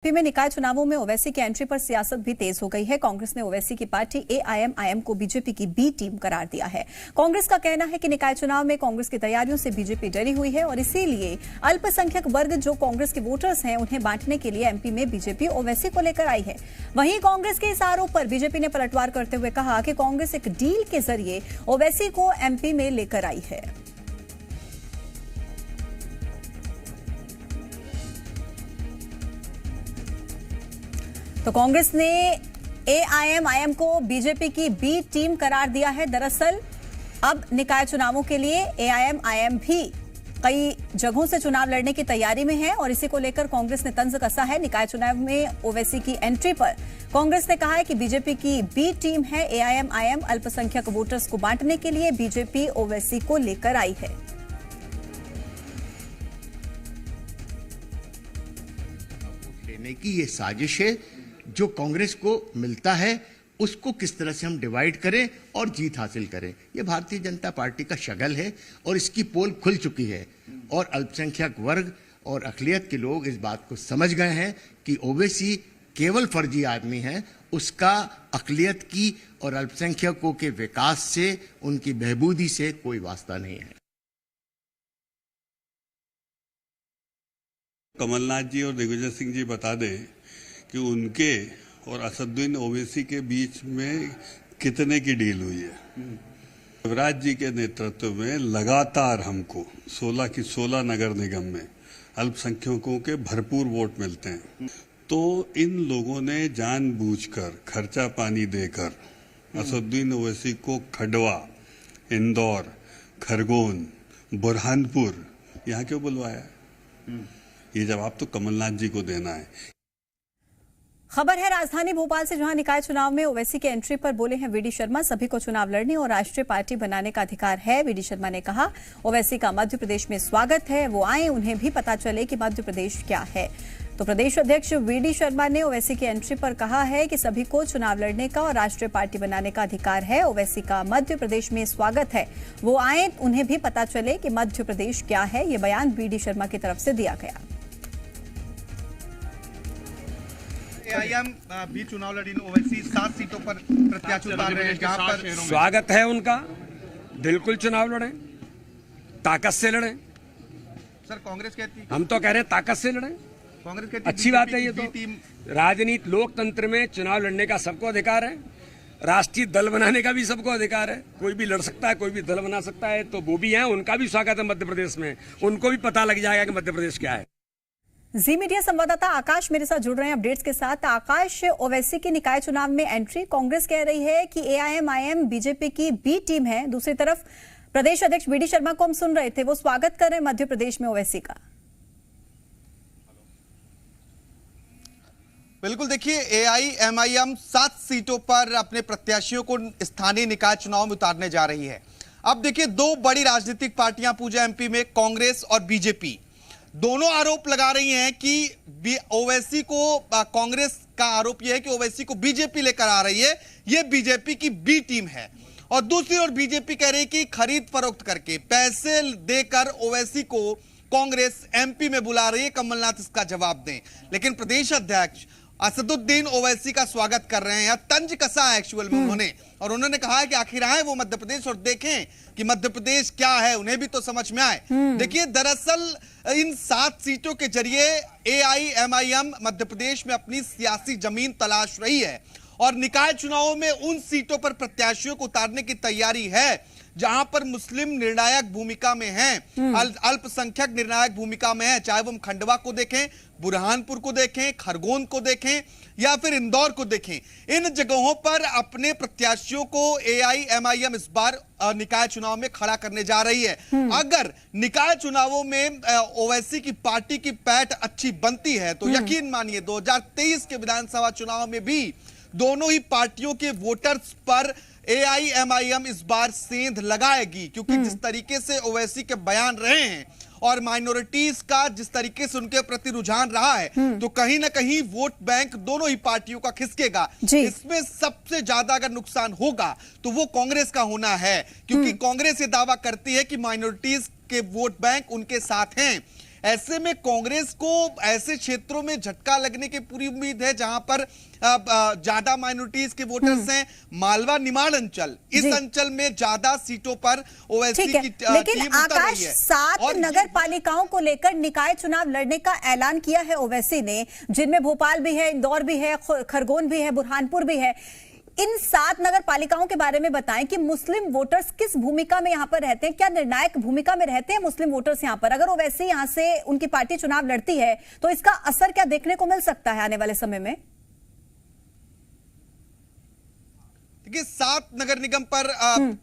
MP में निकाय चुनावों में ओवैसी की एंट्री पर सियासत भी तेज हो गई है। कांग्रेस ने ओवैसी की पार्टी एआईएमआईएम को बीजेपी की बी टीम करार दिया है। कांग्रेस का कहना है कि निकाय चुनाव में कांग्रेस की तैयारियों से बीजेपी डरी हुई है और इसीलिए अल्पसंख्यक वर्ग जो कांग्रेस के वोटर्स हैं उन्हें बांटने के लिए एमपी में बीजेपी ओवैसी को लेकर आई है। वहीं कांग्रेस के इस आरोप पर बीजेपी ने पलटवार करते हुए कहा कि कांग्रेस एक डील के जरिए ओवैसी को एमपी में लेकर आई है। तो कांग्रेस ने एआईएमआईएम को बीजेपी की बी टीम करार दिया है। दरअसल अब निकाय चुनावों के लिए एआईएमआईएम भी कई जगहों से चुनाव लड़ने की तैयारी में है और इसी को लेकर कांग्रेस ने तंज कसा है। निकाय चुनाव में ओवैसी की एंट्री पर कांग्रेस ने कहा है कि बीजेपी की बी टीम है। एआईएमआईएम अल्पसंख्यक वोटर्स को बांटने के लिए बीजेपी ओवैसी को लेकर आई है। लेने की ये साजिश है। जो कांग्रेस को मिलता है उसको किस तरह से हम डिवाइड करें और जीत हासिल करें, ये भारतीय जनता पार्टी का शगल है और इसकी पोल खुल चुकी है और अल्पसंख्यक वर्ग और अक़लियत के लोग इस बात को समझ गए हैं कि ओवैसी केवल फर्जी आदमी है। उसका अक़लियत की और अल्पसंख्यकों के विकास से, उनकी बहबूदी से कोई वास्ता नहीं है। कमलनाथ जी और दिग्विजय सिंह जी बता दें कि उनके और असदुद्दीन ओवैसी के बीच में कितने की डील हुई है। शिवराज जी के नेतृत्व में लगातार हमको 16 की 16 नगर निगम में अल्पसंख्यकों के भरपूर वोट मिलते हैं। तो इन लोगों ने जानबूझकर खर्चा पानी देकर असदुद्दीन ओवैसी को खंडवा, इंदौर, खरगोन, बुरहानपुर यहाँ क्यों बुलवाया? ये जवाब तो कमलनाथ जी को देना है। खबर है राजधानी भोपाल से, जहां निकाय चुनाव में ओवैसी के एंट्री पर बोले हैं वीडी शर्मा। सभी को चुनाव लड़ने और राष्ट्रीय पार्टी बनाने का अधिकार है। वीडी शर्मा ने कहा ओवैसी का मध्य प्रदेश में स्वागत है, वो आए, उन्हें भी पता चले कि मध्य प्रदेश क्या है। तो प्रदेश अध्यक्ष वीडी शर्मा ने ओवैसी की एंट्री पर कहा है कि सभी को चुनाव लड़ने का और राष्ट्रीय पार्टी बनाने का अधिकार है। ओवैसी का मध्य प्रदेश में स्वागत है, वो आए, उन्हें भी पता चले कि मध्य प्रदेश क्या है। ये बयान वीडी शर्मा की तरफ से दिया गया। एआईएम भी चुनाव लड़ी, ओवैसी 7 सीटों पर प्रत्याशी उतार रहे हैं, जहां पर स्वागत है उनका। बिल्कुल चुनाव लड़ें, ताकत से लड़ें। सर कांग्रेस कहती है, हम तो कह रहे हैं ताकत से लड़ें। कांग्रेस कहती है अच्छी बात है। ये तो राजनीति लोकतंत्र में चुनाव लड़ने का सबको अधिकार है, राष्ट्रीय दल बनाने का भी सबको अधिकार है। कोई भी लड़ सकता है, कोई भी दल बना सकता है, तो वो भी है, उनका भी स्वागत है मध्य प्रदेश में। उनको भी पता लग जाएगा कि मध्य प्रदेश क्या है। जी मीडिया संवाददाता आकाश मेरे साथ जुड़ रहे हैं अपडेट्स के साथ। आकाश, ओवैसी की निकाय चुनाव में एंट्री, कांग्रेस कह रही है कि एआईएमआईएम बीजेपी की बी टीम है। दूसरी तरफ प्रदेश अध्यक्ष वीडी शर्मा को हम सुन रहे थे, वो स्वागत कर रहे हैं मध्य प्रदेश में ओवैसी का। बिल्कुल, देखिए एआईएमआईएम 7 सीटों पर अपने प्रत्याशियों को स्थानीय निकाय चुनाव में उतारने जा रही है। अब देखिए, 2 बड़ी राजनीतिक पार्टियां पूजा एमपी में, कांग्रेस और बीजेपी, दोनों आरोप लगा रही हैं कि ओवैसी को, कांग्रेस का आरोप यह है कि ओवैसी को बीजेपी लेकर आ रही है, यह बीजेपी की बी टीम है। और दूसरी ओर बीजेपी कह रही है कि खरीद फरोख्त करके, पैसे देकर ओवैसी को कांग्रेस एमपी में बुला रही है। कमलनाथ इसका जवाब दें। लेकिन प्रदेश अध्यक्ष असदुद्दीन ओवैसी का स्वागत कर रहे हैं। तंज कसा है एक्चुअल में उन्होंने, और उन्होंने कहा है कि आखिर आए वो मध्य प्रदेश और देखें कि मध्य प्रदेश क्या है, उन्हें भी तो समझ में आए। देखिए, दरअसल इन 7 सीटों के जरिए एआईएमआईएम मध्य प्रदेश में अपनी सियासी जमीन तलाश रही है और निकाय चुनावों में उन सीटों पर प्रत्याशियों को उतारने की तैयारी है जहां पर मुस्लिम निर्णायक भूमिका में हैं, अल्पसंख्यक निर्णायक भूमिका में है। चाहे वो हम खंडवा को देखें, बुरहानपुर को देखें, खरगोन को देखें या फिर इंदौर को देखें, इन जगहों पर अपने प्रत्याशियों को एआईएमआईएम इस बार निकाय चुनाव में खड़ा करने जा रही है। अगर निकाय चुनावों में ओवैसी की पार्टी की पैठ अच्छी बनती है तो यकीन मानिए 2023 के विधानसभा चुनाव में भी दोनों ही पार्टियों के वोटर्स पर एआईएमआईएम इस बार सेंध लगाएगी, क्योंकि जिस तरीके से ओवैसी के बयान रहे हैं और माइनॉरिटीज का जिस तरीके से उनके प्रति रुझान रहा है, तो कहीं ना कहीं वोट बैंक दोनों ही पार्टियों का खिसकेगा। इसमें सबसे ज्यादा अगर नुकसान होगा तो वो कांग्रेस का होना है, क्योंकि कांग्रेस ये दावा करती है कि माइनॉरिटीज के वोट बैंक उनके साथ हैं। ऐसे में कांग्रेस को ऐसे क्षेत्रों में झटका लगने की पूरी उम्मीद है जहां पर ज्यादा माइनॉरिटीज के वोटर्स हैं। मालवा निमाड़ अंचल, इस अंचल में ज्यादा सीटों पर ओवैसी की लेकिन टीम उतर आकाश रही है। 7 नगर पालिकाओं को लेकर निकाय चुनाव लड़ने का ऐलान किया है ओवैसी ने, जिनमें भोपाल भी है, इंदौर भी है, खरगोन भी है, बुरहानपुर भी है। इन 7 नगर पालिकाओं के बारे में बताएं कि मुस्लिम वोटर्स किस भूमिका में यहां पर रहते हैं, क्या निर्णायक भूमिका में रहते हैं मुस्लिम वोटर्स यहां पर? अगर ओवैसी यहां से उनकी पार्टी चुनाव लड़ती है तो इसका असर क्या देखने को मिल सकता है आने वाले समय में? देखिए, 7 नगर निगम पर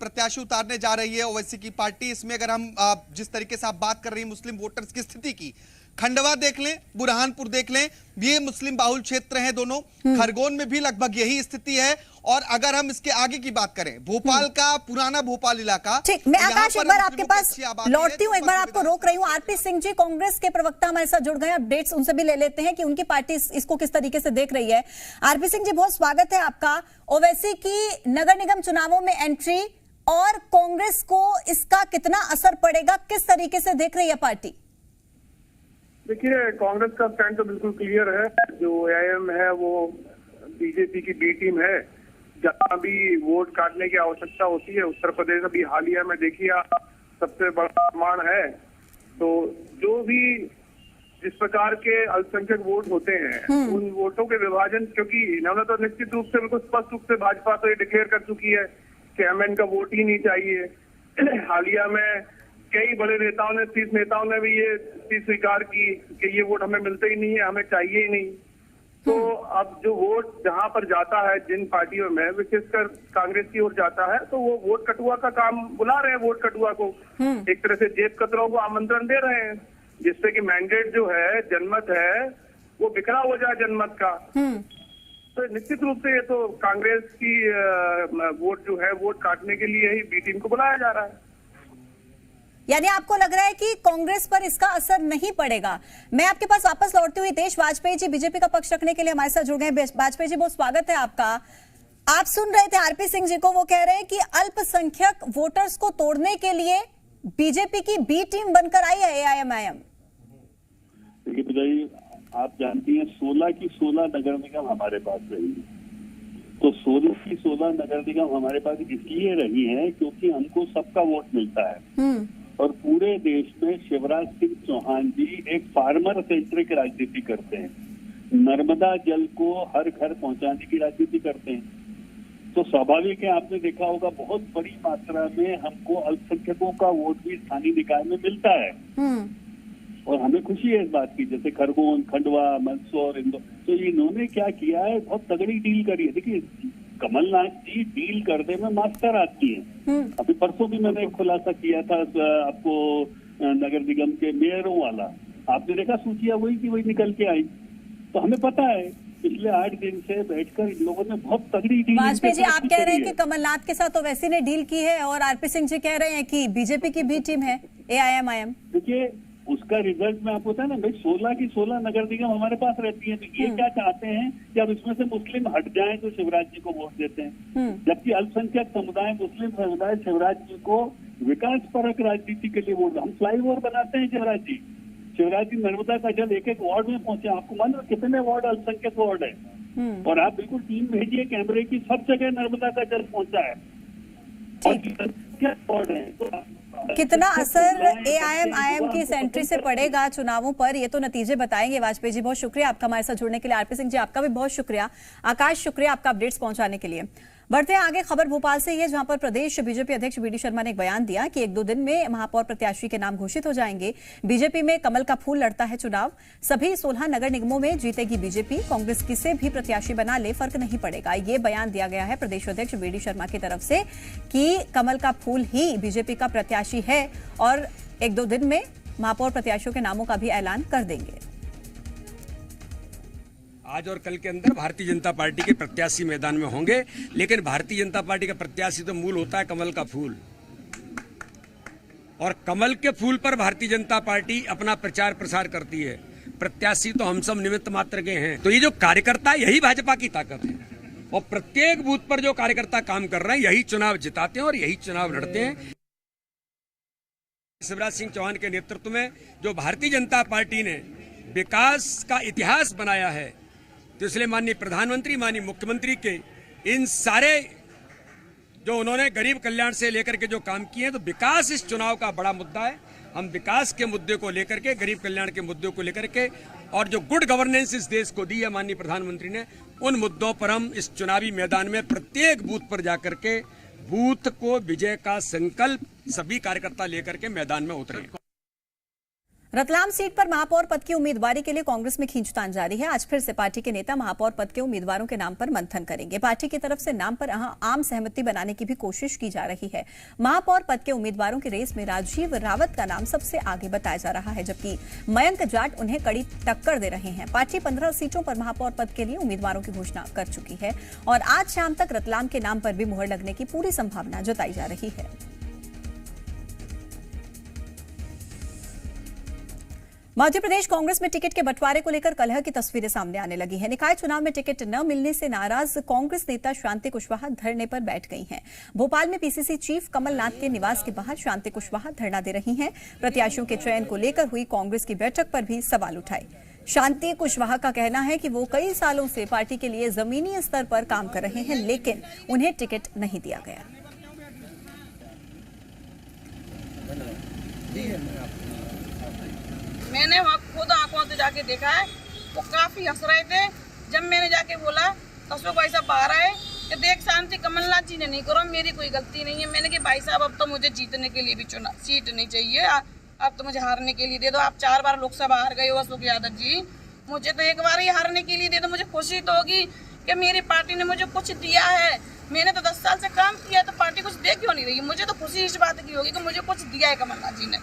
प्रत्याशी उतारने जा रही है ओवैसी की पार्टी। इसमें अगर हम जिस तरीके से आप बात कर रही हैं मुस्लिम वोटर्स की स्थिति की, खंडवा देख लें, बुरहानपुर देख लें, ये मुस्लिम बाहुल क्षेत्र हैं दोनों। खरगोन में भी लगभग यही स्थिति है। और अगर हम इसके आगे की बात करें, भोपाल का पुराना भोपाल इलाका, ठीक, मैं आकाश एक बार आपके पास लौटती हूँ, एक बार आपको रोक रही हूँ। आरपी सिंह जी कांग्रेस के प्रवक्ता हमारे साथ जुड़ गए, अपडेट्स उनसे भी ले लेते हैं कि उनकी पार्टी इसको किस तरीके से देख रही है। आरपी सिंह जी, बहुत स्वागत है आपका। ओवैसी की नगर निगम चुनावों में एंट्री और कांग्रेस को इसका कितना असर पड़ेगा, किस तरीके से देख रही है पार्टी? देखिए, कांग्रेस का स्टैंड तो बिल्कुल क्लियर है। जो एआईएम है वो बीजेपी की बी टीम है। जहां भी वोट काटने की आवश्यकता होती है, उत्तर प्रदेश अभी हालिया में देखिए सबसे बड़ा निर्माण है। तो जो भी जिस प्रकार के अल्पसंख्यक वोट होते हैं, उन वोटों के विभाजन, क्योंकि इन्होंने तो निश्चित रूप से बिल्कुल स्पष्ट रूप से भाजपा तो ये डिक्लेयर कर चुकी है कि हमें इनका वोट ही नहीं चाहिए। हालिया में कई बड़े नेताओं ने, 30 नेताओं ने भी ये चीज स्वीकार की कि ये वोट हमें मिलते ही नहीं है, हमें चाहिए ही नहीं। तो अब जो वोट जहां पर जाता है जिन पार्टियों में, विशेषकर कांग्रेस की ओर जाता है, तो वो वोट कटुआ का काम बुला रहे हैं। वोट कटुआ को एक तरह से जेब कतरों को आमंत्रण दे रहे हैं, जिससे कि मैंडेट जो है, जनमत है, वो बिखरा हो जाए जनमत का। तो निश्चित रूप से ये तो कांग्रेस की वोट जो है, वोट काटने के लिए ही बी टीम को बुलाया जा रहा है। यानी आपको लग रहा है कि कांग्रेस पर इसका असर नहीं पड़ेगा। मैं आपके पास वापस लौटती हुई, हितेश वाजपेयी जी बीजेपी का पक्ष रखने के लिए हमारे साथ जुड़ गए। वाजपेयी जी, बहुत स्वागत है आपका। आप सुन रहे थे आरपी सिंह जी को, वो कह रहे हैं कि अल्पसंख्यक वोटर्स को तोड़ने के लिए बीजेपी की बी टीम बनकर आई है एआईएम। देखिए, आप जानती हैं 16 की 16 नगर निगम हमारे पास रही है। तो 16 की 16 नगर निगम हमारे पास इसलिए रही है क्योंकि हमको सबका वोट मिलता है। और पूरे देश में शिवराज सिंह चौहान जी एक फार्मर सेंट्रिक राजनीति करते हैं। नर्मदा जल को हर घर पहुंचाने की राजनीति करते हैं। तो स्वाभाविक है, आपने देखा होगा बहुत बड़ी मात्रा में हमको अल्पसंख्यकों का वोट भी स्थानीय निकाय में मिलता है। और हमें खुशी है इस बात की। जैसे खरगोन, खंडवा, मंदसौर, इंदौर, तो इन्होंने क्या किया है, बहुत तगड़ी डील करी है। देखिए, कमलनाथ जी डील करने में मास्टर आती है। अभी परसों भी मैंने एक खुलासा किया था आपको नगर निगम के मेयरों वाला। आपने देखा, सूचियां वही की वही निकल के आई। तो हमें पता है पिछले 8 दिन से बैठकर इन लोगों ने बहुत तगड़ी डील। वाजपेयी जी, आप कह रहे हैं कि कमलनाथ के साथ ओवैसी ने डील की है, और आरपी सिंह जी कह रहे हैं कि बीजेपी की बी टीम है एआईएम। देखिए, उसका रिजल्ट में आपको बताया ना भाई, 16 की 16 नगर निगम हमारे पास रहती है। तो ये क्या चाहते हैं कि अब इसमें से मुस्लिम हट जाएं तो शिवराज जी को वोट देते हैं, जबकि अल्पसंख्यक समुदाय, मुस्लिम समुदाय शिवराज जी को विकास परक राजनीति के लिए वोट। हम फ्लाईओवर बनाते हैं शिवराज जी नर्मदा का जल एक एक वार्ड में पहुंचे। आपको मालूम है कितने वार्ड अल्पसंख्यक वार्ड है? और आप बिल्कुल टीम भेजिए कैमरे की, सब जगह नर्मदा का जल पहुंचा है। वार्ड है, तो कितना असर एआईएम की इस एंट्री से पड़ेगा चुनावों पर, ये तो नतीजे बताएंगे। वाजपेयी जी, बहुत शुक्रिया आपका हमारे साथ जुड़ने के लिए। आरपी सिंह जी, आपका भी बहुत शुक्रिया। आकाश, शुक्रिया आपका अपडेट्स पहुंचाने के लिए। बढ़ते हैं आगे, खबर भोपाल से ही है, जहां पर प्रदेश बीजेपी अध्यक्ष वीडी शर्मा ने एक बयान दिया कि 1-2 दिन में महापौर प्रत्याशी के नाम घोषित हो जाएंगे। बीजेपी में कमल का फूल लड़ता है चुनाव। सभी 16 नगर निगमों में जीतेगी बीजेपी। कांग्रेस किसे भी प्रत्याशी बना ले, फर्क नहीं पड़ेगा। ये बयान दिया गया है प्रदेश अध्यक्ष वीडी शर्मा की तरफ से कि कमल का फूल ही बीजेपी का प्रत्याशी है, और 1-2 दिन में महापौर प्रत्याशियों के नामों का भी ऐलान कर देंगे। आज और कल के अंदर भारतीय जनता पार्टी के प्रत्याशी मैदान में होंगे, लेकिन भारतीय जनता पार्टी का प्रत्याशी तो मूल होता है कमल का फूल, और कमल के फूल पर भारतीय जनता पार्टी अपना प्रचार प्रसार करती है। प्रत्याशी तो हम सब निमित्त मात्र के हैं। तो ये जो कार्यकर्ता, यही भाजपा की ताकत है, और प्रत्येक बूथ पर जो कार्यकर्ता काम कर रहे हैं, यही चुनाव जिताते हैं और यही चुनाव लड़ते हैं। शिवराज सिंह चौहान के नेतृत्व में जो भारतीय जनता पार्टी ने विकास का इतिहास बनाया है, तो इसलिए माननीय प्रधानमंत्री, माननीय मुख्यमंत्री के इन सारे जो उन्होंने गरीब कल्याण से लेकर के जो काम किए हैं, तो विकास इस चुनाव का बड़ा मुद्दा है। हम विकास के मुद्दे को लेकर के, गरीब कल्याण के मुद्दे को लेकर के, और जो गुड गवर्नेंस इस देश को दी है माननीय प्रधानमंत्री ने, उन मुद्दों पर हम इस चुनावी मैदान में प्रत्येक बूथ पर जाकर के बूथ को विजय का संकल्प सभी कार्यकर्ता लेकर के मैदान में उतरे। रतलाम सीट पर महापौर पद की उम्मीदवारी के लिए कांग्रेस में खींचतान जारी है। आज फिर से पार्टी के नेता महापौर पद के उम्मीदवारों के नाम पर मंथन करेंगे। पार्टी की तरफ से नाम पर आम सहमति बनाने की भी कोशिश की जा रही है। महापौर पद के उम्मीदवारों की रेस में राजीव रावत का नाम सबसे आगे बताया जा रहा है, जबकि मयंक जाट उन्हें कड़ी टक्कर दे रहे हैं। पार्टी 15 सीटों पर महापौर पद के लिए उम्मीदवारों की घोषणा कर चुकी है और आज शाम तक रतलाम के नाम पर भी मुहर लगने की पूरी संभावना जताई जा रही है। मध्य प्रदेश कांग्रेस में टिकट के बंटवारे को लेकर कलह की तस्वीरें सामने आने लगी है। निकाय चुनाव में टिकट न मिलने से नाराज कांग्रेस नेता शांति कुशवाहा धरने पर बैठ गई हैं। भोपाल में पीसीसी चीफ कमलनाथ के निवास के बाहर शांति कुशवाहा धरना दे रही हैं। प्रत्याशियों के चयन को लेकर हुई कांग्रेस की बैठक पर भी सवाल उठाए। शांति कुशवाहा का कहना है कि वो कई सालों से पार्टी के लिए जमीनी स्तर पर काम कर रहे हैं, लेकिन उन्हें टिकट नहीं दिया गया। मैंने वहाँ खुद आंखों से जाके देखा है, वो काफी हंस रहे थे। जब मैंने जाके बोला अशोक भाई साहब बाहर आए कि देख शांति कमलनाथ जी ने नहीं करो, मेरी कोई गलती नहीं है। मैंने कहा भाई साहब अब तो मुझे जीतने के लिए भी चुनाव सीट नहीं चाहिए, अब तो मुझे हारने के लिए दे दो। आप 4 बार लोकसभा हार गए हो अशोक यादव जी, मुझे तो एक बार ही हारने के लिए दे दो। मुझे खुशी तो होगी कि मेरी पार्टी ने मुझे कुछ दिया है। मैंने तो 10 साल से काम किया, तो पार्टी कुछ दे क्यों नहीं रही? मुझे तो खुशी इस बात की होगी कि मुझे कुछ दिया है कमलनाथ जी ने।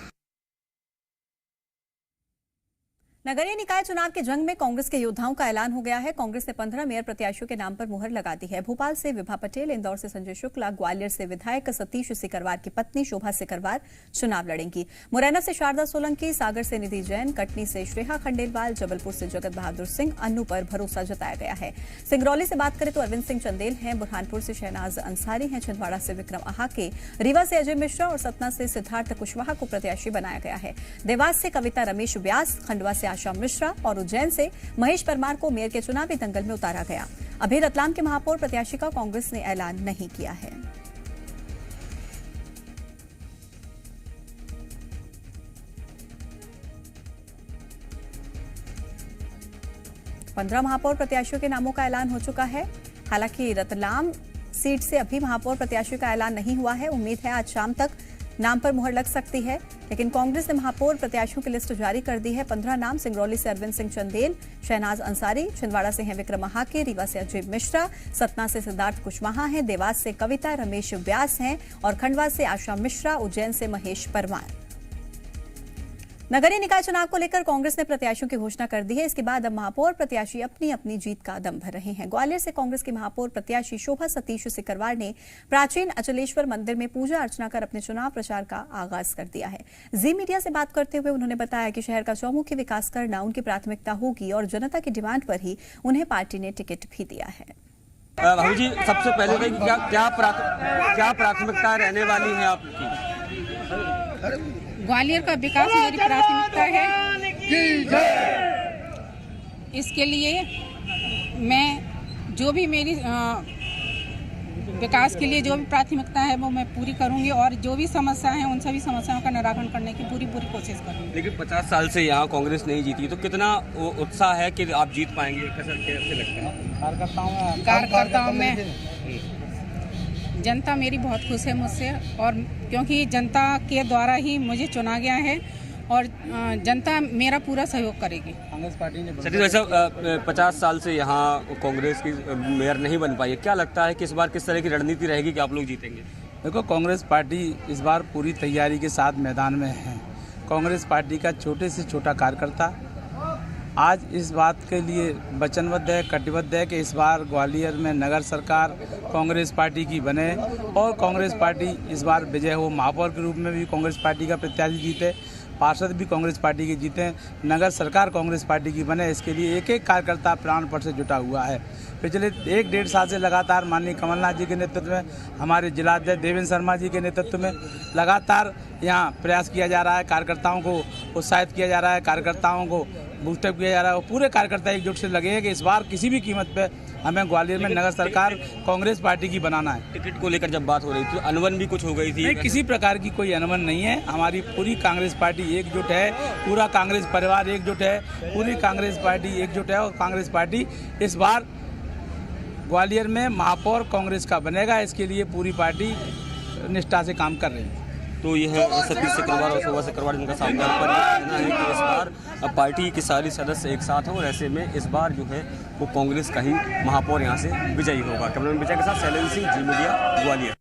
नगरीय निकाय चुनाव के जंग में कांग्रेस के योद्धाओं का ऐलान हो गया है। कांग्रेस ने 15 मेयर प्रत्याशियों के नाम पर मुहर लगा दी है। भोपाल से विभा पटेल, इंदौर से संजय शुक्ला, ग्वालियर से विधायक सतीश सिकरवार की पत्नी शोभा सिकरवार चुनाव लड़ेंगी। मुरैना से शारदा सोलंकी, सागर से निधि जैन, कटनी से श्रेया खंडेलवाल, जबलपुर से जगत बहादुर सिंह अन्नू पर भरोसा जताया गया है। सिंगरौली से बात करें तो अरविंद सिंह चंदेल हैं, बुरहानपुर से शहनाज अंसारी हैं, छिंदवाड़ा से विक्रम आहाके, रीवा से अजय मिश्रा और सतना से सिद्धार्थ कुशवाहा को प्रत्याशी बनाया गया है। देवास से कविता रमेश व्यास, खंडवा से आशा मिश्रा और उज्जैन से महेश परमार को मेयर के चुनावी दंगल में उतारा गया। अभी रतलाम के महापौर प्रत्याशी का कांग्रेस ने ऐलान नहीं किया है। पंद्रह महापौर प्रत्याशियों के नामों का ऐलान हो चुका है। हालांकि रतलाम सीट से अभी महापौर प्रत्याशी का ऐलान नहीं हुआ है। उम्मीद है आज शाम तक नाम पर मुहर लग सकती है, लेकिन कांग्रेस ने महापौर प्रत्याशियों की लिस्ट जारी कर दी है। 15 नाम सिंगरौली से अरविंद सिंह चंदेल, शहनाज अंसारी, छिंदवाड़ा से हैं विक्रम आहाके, रीवा से अजय मिश्रा, सतना से सिद्धार्थ कुशवाहा हैं, देवास से कविता रमेश व्यास हैं और खंडवा से आशा मिश्रा, उज्जैन से महेश परमार। नगरीय निकाय चुनाव को लेकर कांग्रेस ने प्रत्याशियों की घोषणा कर दी है। इसके बाद अब महापौर प्रत्याशी अपनी अपनी जीत का दम भर रहे हैं। ग्वालियर से कांग्रेस की महापौर प्रत्याशी शोभा सतीश सिकरवार ने प्राचीन अचलेश्वर मंदिर में पूजा अर्चना कर अपने चुनाव प्रचार का आगाज कर दिया है। जी मीडिया से बात करते हुए उन्होंने बताया कि शहर का चौमुखी विकास करना उनकी प्राथमिकता होगी और जनता की डिमांड पर ही उन्हें पार्टी ने टिकट भी दिया है। भाभी जी, सबसे पहले क्या प्राथमिकता रहने वाली है आपकी? ग्वालियर का विकास मेरी प्राथमिकता है। इसके लिए मैं जो भी मेरी विकास के लिए जो भी प्राथमिकता है वो मैं पूरी करूंगी और जो भी समस्या है उन सभी समस्याओं का निराकरण करने की पूरी कोशिश करूंगी। लेकिन 50 साल से यहाँ कांग्रेस नहीं जीती, तो कितना उत्साह है कि आप जीत पाएंगे? कैसे लगता है? कार्यकर्ताओं में जनता मेरी बहुत खुश है मुझसे, और क्योंकि जनता के द्वारा ही मुझे चुना गया है और जनता मेरा पूरा सहयोग करेगी। कांग्रेस पार्टी ने सतीश भाई साहब 50 साल से यहाँ कांग्रेस की मेयर नहीं बन पाई है, क्या लगता है कि इस बार किस तरह की रणनीति रहेगी कि आप लोग जीतेंगे? देखो, कांग्रेस पार्टी इस बार पूरी तैयारी के साथ मैदान में है। कांग्रेस पार्टी का छोटे से छोटा कार्यकर्ता आज इस बात के लिए वचनबद्ध है, कटिबद्ध है कि इस बार ग्वालियर में नगर सरकार कांग्रेस पार्टी की बने और कांग्रेस पार्टी इस बार विजय हो। महापौर के रूप में भी कांग्रेस पार्टी का प्रत्याशी जीते। पार्षद भी कांग्रेस पार्टी के जीते, नगर सरकार कांग्रेस पार्टी की बने, इसके लिए एक एक कार्यकर्ता प्राणपण से जुटा हुआ है। पिछले 1-1.5 साल से लगातार माननीय कमलनाथ जी के नेतृत्व में, हमारे जिलाध्यक्ष देवेंद्र शर्मा जी के नेतृत्व में लगातार यहाँ प्रयास किया जा रहा है, कार्यकर्ताओं को उत्साहित किया जा रहा है, कार्यकर्ताओं को बूस्टअप किया जा रहा है और पूरे कार्यकर्ता एकजुट से लगे हैं कि इस बार किसी भी कीमत पे हमें ग्वालियर में नगर सरकार कांग्रेस पार्टी की बनाना है। टिकट को लेकर जब बात हो रही थी तो अनबन भी कुछ हो गई थी? नहीं, किसी प्रकार की कोई अनबन नहीं है। हमारी पूरी कांग्रेस पार्टी एकजुट है, पूरा कांग्रेस परिवार एकजुट है, पूरी कांग्रेस पार्टी एकजुट है और कांग्रेस पार्टी इस बार ग्वालियर में महापौर कांग्रेस का बनेगा, इसके लिए पूरी पार्टी निष्ठा से काम कर रही है। तो यह सतीश सिकरवार और शोभा सिकरवार जिनका सामने पर कहना है कि इस बार पार्टी के सारे सदस्य एक साथ हैं और ऐसे में इस बार जो है वो कांग्रेस का ही महापौर यहां से विजयी होगा। कैमरामैन विजय के साथ शैलेंद्र सिंह, जी मीडिया, ग्वालियर।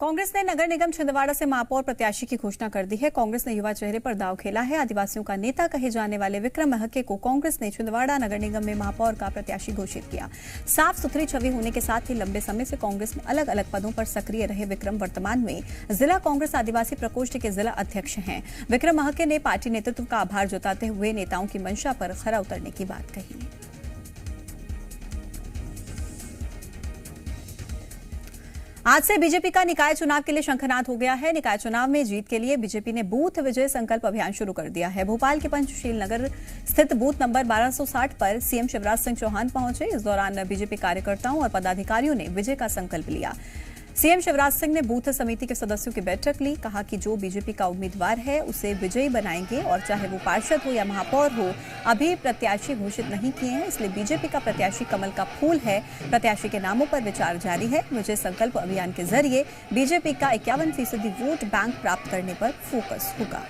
कांग्रेस ने नगर निगम छिंदवाड़ा से महापौर प्रत्याशी की घोषणा कर दी है। कांग्रेस ने युवा चेहरे पर दांव खेला है। आदिवासियों का नेता कहे जाने वाले विक्रम महके को कांग्रेस ने छिंदवाड़ा नगर निगम में महापौर का प्रत्याशी घोषित किया। साफ सुथरी छवि होने के साथ ही लंबे समय से कांग्रेस में अलग अलग पदों पर सक्रिय रहे विक्रम वर्तमान में जिला कांग्रेस आदिवासी प्रकोष्ठ के जिला अध्यक्ष हैं। विक्रम महके ने पार्टी नेतृत्व का आभार जताते हुए नेताओं की मंशा पर खरा उतरने की बात कही। आज से बीजेपी का निकाय चुनाव के लिए शंखनाद हो गया है। निकाय चुनाव में जीत के लिए बीजेपी ने बूथ विजय संकल्प अभियान शुरू कर दिया है। भोपाल के पंचशील नगर स्थित बूथ नंबर 1260 पर सीएम शिवराज सिंह चौहान पहुंचे। इस दौरान बीजेपी कार्यकर्ताओं और पदाधिकारियों ने विजय का संकल्प लिया। सीएम शिवराज सिंह ने बूथ समिति के सदस्यों की बैठक ली। कहा कि जो बीजेपी का उम्मीदवार है उसे विजयी बनाएंगे और चाहे वो पार्षद हो या महापौर हो, अभी प्रत्याशी घोषित नहीं किए हैं, इसलिए बीजेपी का प्रत्याशी कमल का फूल है। प्रत्याशी के नामों पर विचार जारी है। विजय संकल्प अभियान के जरिए बीजेपी का 51% वोट बैंक प्राप्त करने पर फोकस होगा।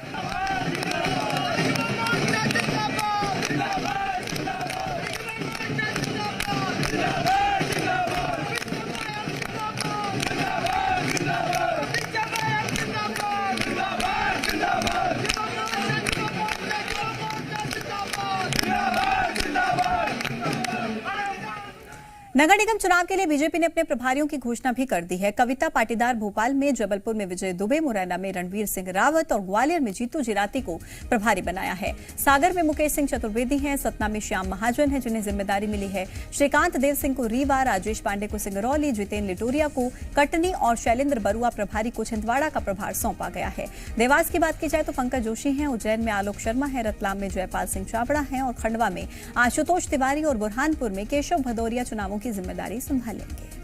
नगर निगम चुनाव के लिए बीजेपी ने अपने प्रभारियों की घोषणा भी कर दी है। कविता पाटीदार भोपाल में, जबलपुर में विजय दुबे, मुरैना में रणवीर सिंह रावत और ग्वालियर में जीतू जिराती को प्रभारी बनाया है। सागर में मुकेश सिंह चतुर्वेदी हैं, सतना में श्याम महाजन हैं जिन्हें जिम्मेदारी मिली है। श्रीकांत देव सिंह को रीवा, राजेश पांडे को सिंगरौली, जितेंद्र लिटोरिया को कटनी और शैलेंद्र बरुआ प्रभारी को छिंदवाड़ा का प्रभार सौंपा गया है। देवास की बात की जाए तो पंकज जोशी हैं, उज्जैन में आलोक शर्मा है, रतलाम में जयपाल सिंह चावड़ा हैं और खंडवा में आशुतोष तिवारी और बुरहानपुर में केशव भदौरिया चुनावों की जिम्मेदारी संभालेंगे।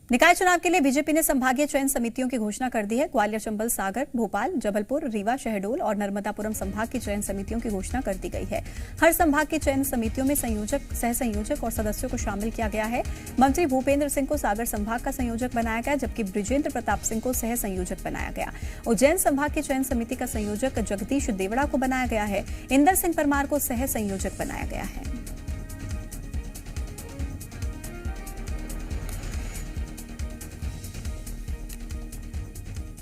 निकाय चुनाव के लिए बीजेपी ने संभागीय चयन समितियों की घोषणा कर दी है। ग्वालियर, चंबल, सागर, भोपाल, जबलपुर, रीवा, शहडोल और नर्मदापुरम संभाग की चयन समितियों की घोषणा कर दी गई है। हर संभाग की चयन समितियों में संयोजक, सह संयोजक और सदस्यों को शामिल किया गया है। मंत्री भूपेंद्र सिंह को सागर संभाग का संयोजक बनाया गया, जबकि बृजेंद्र प्रताप सिंह को सह संयोजक बनाया गया। उज्जैन संभाग की चयन समिति का संयोजक जगदीश देवड़ा को बनाया गया है। इंदर सिंह परमार को सह संयोजक बनाया गया है।